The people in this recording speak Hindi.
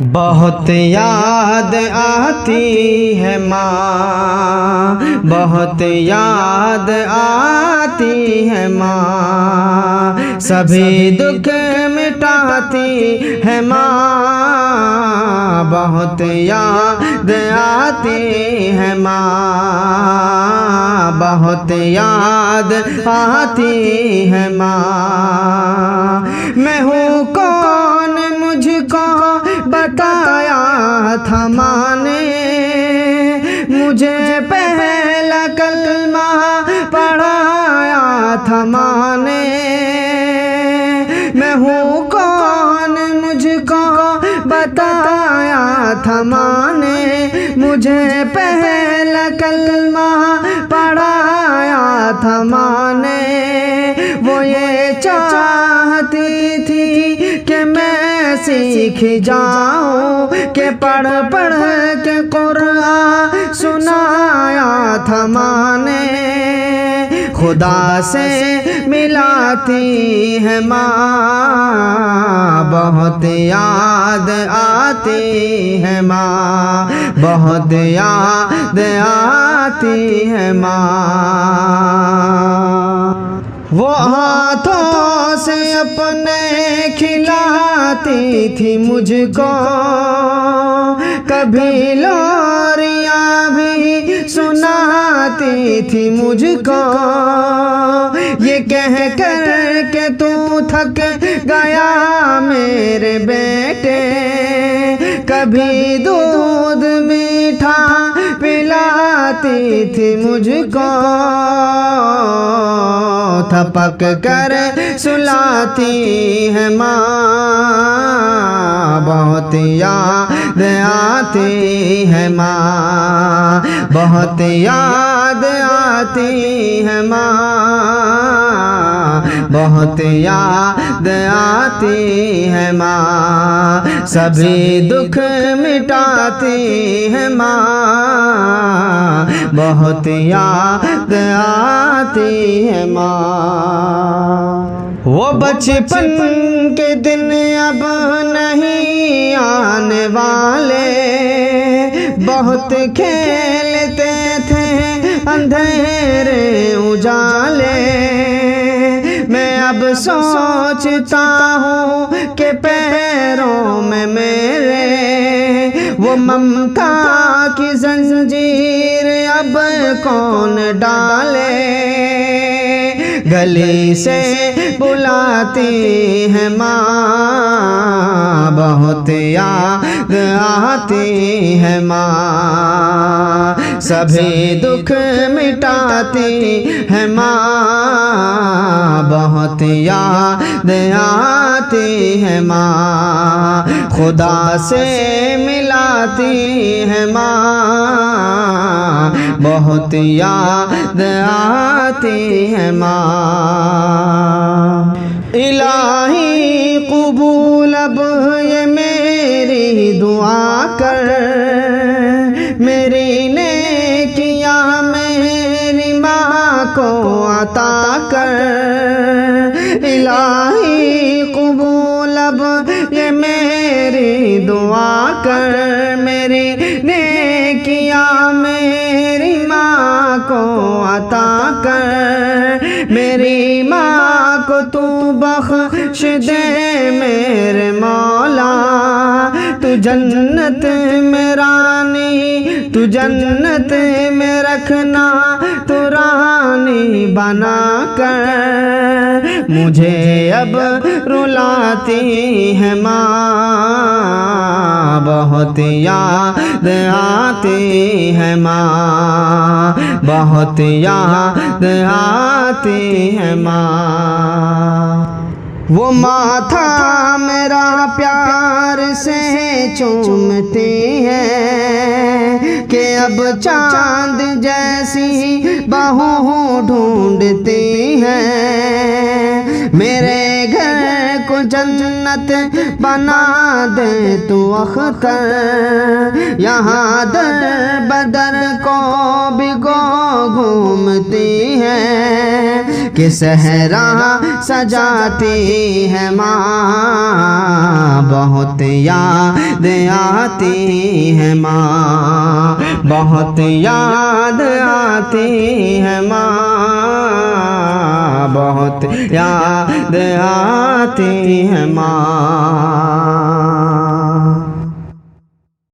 बहुत याद आती है माँ, बहुत याद आती है माँ, सभी दुख मिटाती है माँ। बहुत याद आती है माँ, बहुत याद आती है माँ। मैं हूँ कौन मुझको बताया था माँ ने, मुझे पहला कलमा पढ़ाया था माँ ने। मैं हूँ कौन मुझको बताया था माँ ने, मुझे पहला कलमा पढ़ाया था माँ ने। वो ये चाहती थी कि मैं सीख जाऊं, कि पढ़ पढ़ के कुरान सुनाया था माँ ने। खुदा से मिलाती है माँ, बहुत याद आती है माँ, बहुत याद आती है माँ। वो हाथों से अपने खिलाती थी मुझको, कभी लोरियां भी सुनाती थी मुझको। ये कह कर के तू थक गया मेरे बेटे, कभी दूध मीठा पिलाती थी मुझको, थपक कर सुलाती है माँ। बहुत याद आती है माँ, बहुत याद आती है माँ, बहुत याद आती है माँ, सभी दुख मिटाती है माँ। बहुत याद आती है माँ। वो बचपन के दिन अब नहीं आने वाले, बहुत खेलते थे अंधेरे उजाले। मैं अब सोचता हूँ कि पैरों में मेरे वो ममता की जंजीर अब कौन डाले। गली से बुलाती है माँ, बहुत याद आती है माँ, सभी दुख मिटाती है माँ। बहुत याद आती है माँ, खुदा से मिलाती है माँ, बहुत याद आती है माँ। इलाही कबूल अब ये मेरी दुआ कर, मेरी नेकियां मेरी माँ को अता कर। इलाही कबूल अब ये मेरी दुआ कर, मेरी नेकियां मेरी माँ को अता कर। मेरी माँ को तू बख्श दे मेरे मौला, तू जन्नत में रानी, तू जन्नत में रखना, तू रानी बना कर। मुझे अब रुलाती है माँ, बहुत याद आती है माँ, बहुत याद आती है माँ। वो माथा मेरा प्यार से चूमती है, कि अब चांद जैसी बहू ढूंढती है। मेरे घर को जन्नत बना दे तू अख्तर, यहाँ दर बदर को भिगो घूमती है। कि सहरा सजाती है माँ, बहुत याद आती है माँ, बहुत याद आती है माँ, बहुत याद आती है माँ।